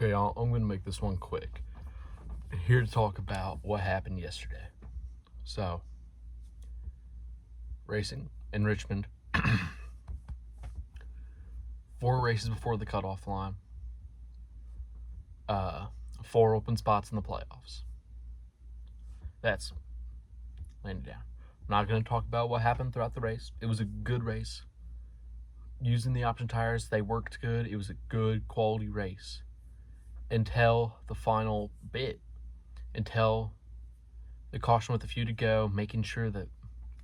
Okay, I'm going to make this one quick. Here to talk about what happened yesterday. So, racing in Richmond. 4 races before the cutoff line. 4 open spots in the playoffs. That's laying it down. I'm not going to talk about what happened throughout the race. It was a good race. Using the option tires, they worked good. It was a good quality race. Until the final bit. Until the caution with a few to go, making sure that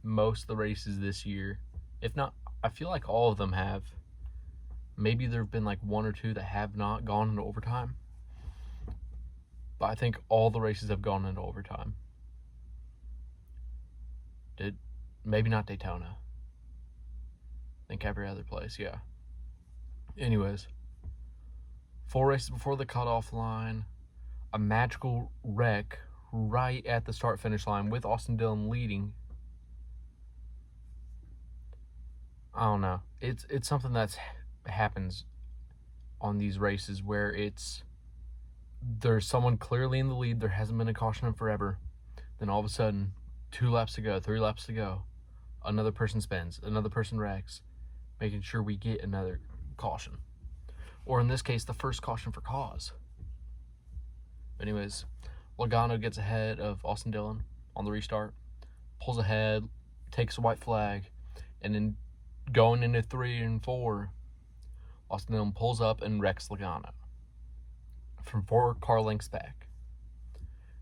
most of the races this year, if not, I feel like all of them have. Maybe there have been like 1 or 2 that have not gone into overtime. But I think all the races have gone into overtime. Maybe not Daytona. I think every other place, yeah. Anyways, 4 races before the cutoff line, a magical wreck right at the start-finish line with Austin Dillon leading. I don't know. It's something that happens on these races where there's someone clearly in the lead. There hasn't been a caution in forever. Then all of a sudden, 2 laps to go, 3 laps to go, another person spins, another person wrecks, making sure we get another caution. Or in this case, the first caution for cause. Anyways, Logano gets ahead of Austin Dillon on the restart, pulls ahead, takes a white flag, and then going into 3 and 4, Austin Dillon pulls up and wrecks Logano from 4 car lengths back.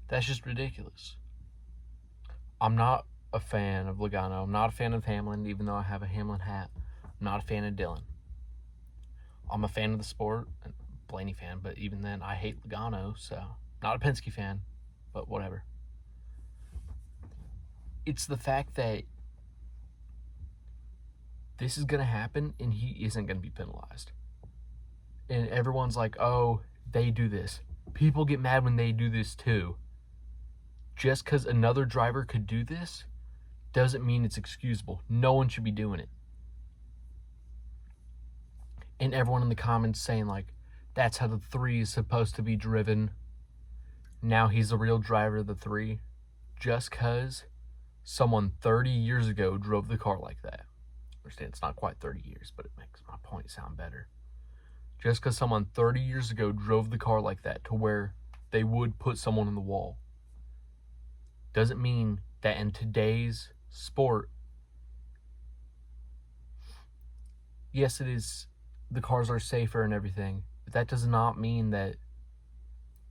That's just ridiculous. I'm not a fan of Logano. I'm not a fan of Hamlin, even though I have a Hamlin hat. I'm not a fan of Dillon. I'm a fan of the sport, Blaney fan, but even then, I hate Logano, so not a Penske fan, but whatever. It's the fact that this is going to happen and he isn't going to be penalized. And everyone's like, oh, they do this. People get mad when they do this too. Just because another driver could do this doesn't mean it's excusable. No one should be doing it. And everyone in the comments saying like, that's how the 3 is supposed to be driven. Now he's the real driver of the 3. Just because someone 30 years ago drove the car like that. I understand it's not quite 30 years, but it makes my point sound better. Just because someone 30 years ago drove the car like that to where they would put someone in the wall doesn't mean that in today's sport, yes, it is, the cars are safer and everything, but that does not mean that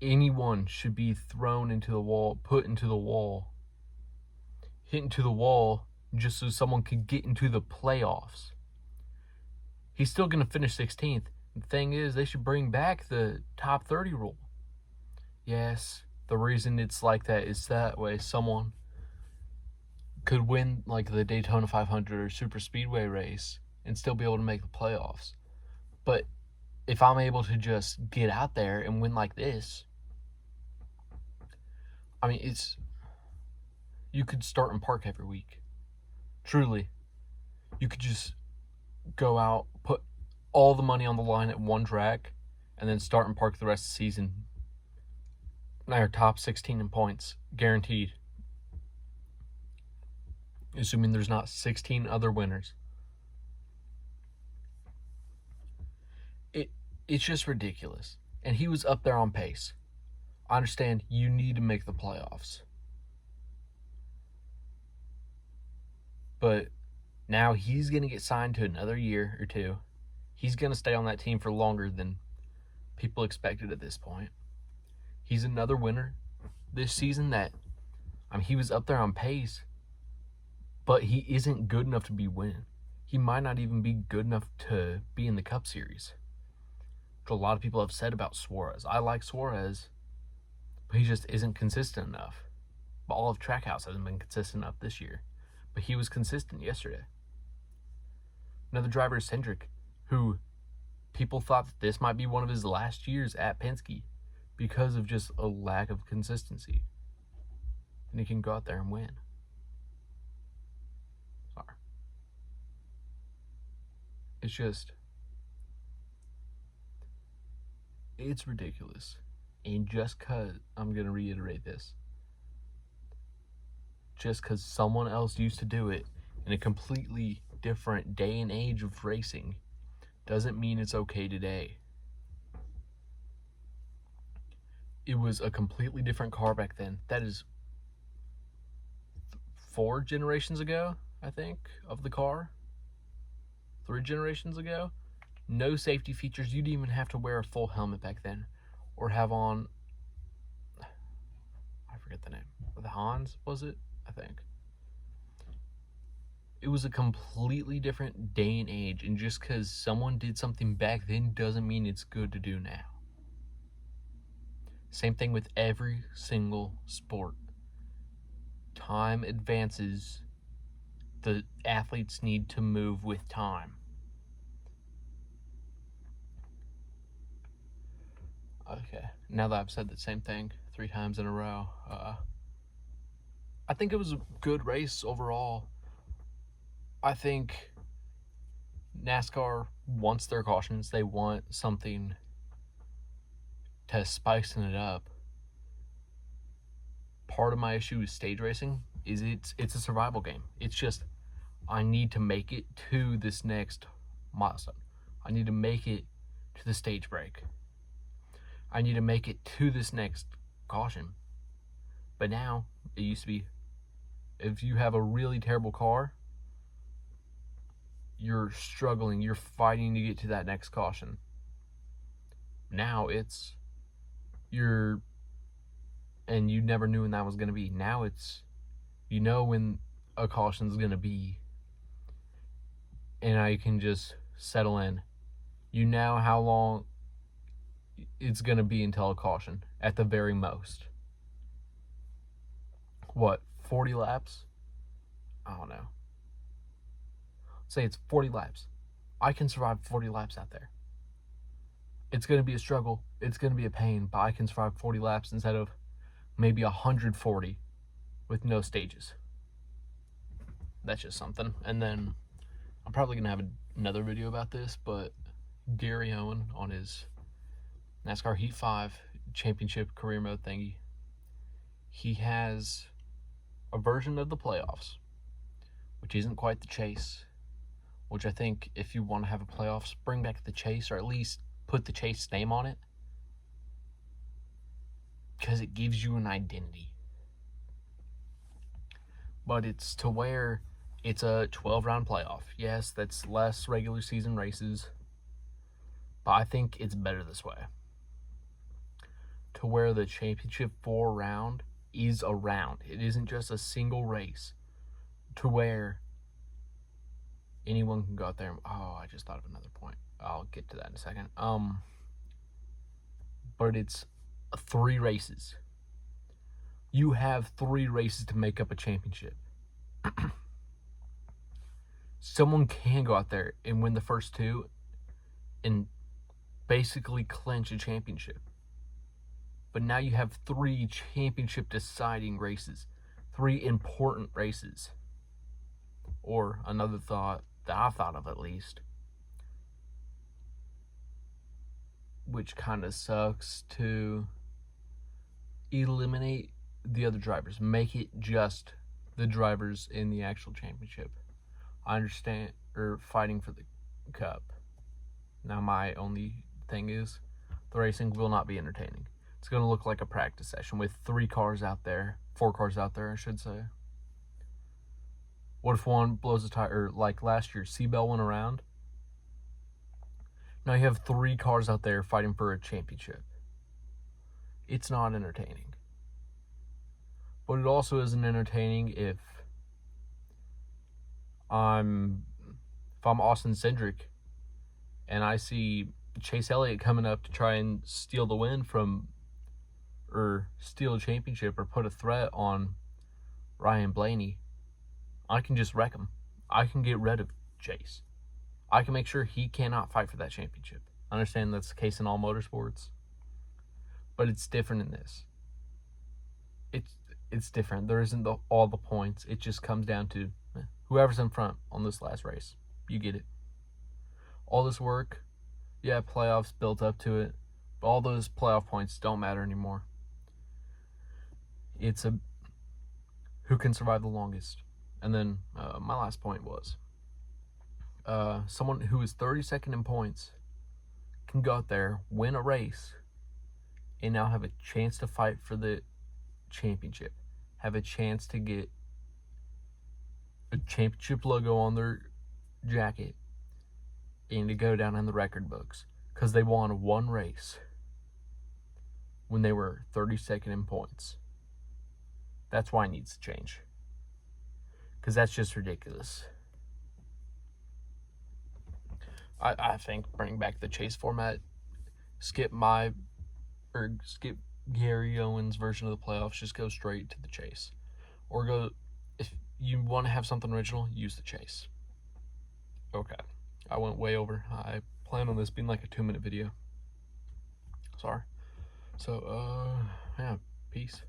anyone should be thrown into the wall, put into the wall, hit into the wall just so someone could get into the playoffs. He's still going to finish 16th. The thing is, they should bring back the top 30 rule. Yes, the reason it's like that is that way someone could win like the Daytona 500 or Super Speedway race and still be able to make the playoffs. But if I'm able to just get out there and win like this, I mean, you could start and park every week. Truly. You could just go out, put all the money on the line at one track, and then start and park the rest of the season. Now top 16 in points, guaranteed. Assuming there's not 16 other winners. It's just ridiculous. And he was up there on pace. I understand you need to make the playoffs. But now he's going to get signed to another year or 2. He's going to stay on that team for longer than people expected at this point. He's another winner this season that, he was up there on pace, but he isn't good enough to be winning. He might not even be good enough to be in the Cup Series. Which a lot of people have said about Suarez. I like Suarez, but he just isn't consistent enough. But all of Trackhouse hasn't been consistent enough this year. But he was consistent yesterday. Another driver is Cindric, who people thought that this might be one of his last years at Penske because of just a lack of consistency. And he can go out there and win. Sorry. It's just, It's ridiculous. And just because, I'm going to reiterate this, just because someone else used to do it in a completely different day and age of racing doesn't mean it's okay today. It was a completely different car back then. That is 4 generations ago, I think, of the car. 3 generations ago. No safety features. You didn't even have to wear a full helmet back then. Or have on, I forget the name. The Hans, was it? I think. It was a completely different day and age. And just because someone did something back then doesn't mean it's good to do now. Same thing with every single sport. Time advances. The athletes need to move with time. Okay, now that I've said the same thing 3 times in a row, I think it was a good race overall. I think NASCAR wants their cautions. They want something to spicing it up. Part of my issue with stage racing is it's a survival game. It's just, I need to make it to this next milestone. I need to make it to the stage break. I need to make it to this next caution. But now, it used to be, if you have a really terrible car, you're struggling, you're fighting to get to that next caution. Now it's, and you never knew when that was going to be. Now it's, you know when a caution's going to be, and now you can just settle in. You know how long it's going to be until a caution, at the very most. What, 40 laps? I don't know. Say it's 40 laps. I can survive 40 laps out there. It's going to be a struggle. It's going to be a pain, but I can survive 40 laps instead of maybe 140 with no stages. That's just something. And then I'm probably going to have another video about this, but Gary Owen on his NASCAR Heat 5 championship career mode thingy, he has a version of the playoffs, which isn't quite the chase, which I think if you want to have a playoffs, bring back the chase, or at least put the chase name on it, because it gives you an identity. But it's to where it's a 12-round playoff. Yes, that's less regular season races, but I think it's better this way. To where the championship 4 round is a round. It isn't just a single race. To where anyone can go out there. Oh, I just thought of another point. I'll get to that in a second. But it's 3 races. You have 3 races to make up a championship. Someone can go out there and win the first 2 and basically clinch a championship. But now you have 3 championship deciding races. 3 important races. Or another thought that I've thought of, at least, which kind of sucks, to eliminate the other drivers. Make it just the drivers in the actual championship. I understand, or fighting for the cup. Now my only thing is, the racing will not be entertaining. It's going to look like a practice session with 3 cars out there, 4 cars out there, I should say. What if one blows a tire, or like last year, Seabell went around? Now you have 3 cars out there fighting for a championship. It's not entertaining. But it also isn't entertaining if I'm Austin Cindric and I see Chase Elliott coming up to try and steal the win from, or steal a championship, or put a threat on Ryan Blaney. I can just wreck him. I can get rid of Chase. I can make sure he cannot fight for that championship. I understand that's the case in all motorsports, but it's different in this. It's different. There isn't all the points. It just comes down to whoever's in front on this last race. You get it. All this work, yeah, playoffs built up to it, all those playoff points don't matter anymore. It's who can survive the longest. And then my last point was someone who is 32nd in points can go out there, win a race, and now have a chance to fight for the championship, have a chance to get a championship logo on their jacket, and to go down in the record books because they won one race when they were 32nd in points. That's why it needs to change, because that's just ridiculous. I think bring back the chase format, skip Gary Owens' version of the playoffs, just go straight to the chase. Or go, if you want to have something original, use the chase. Okay, I went way over. I plan on this being like a 2-minute video. Sorry. So, yeah, peace.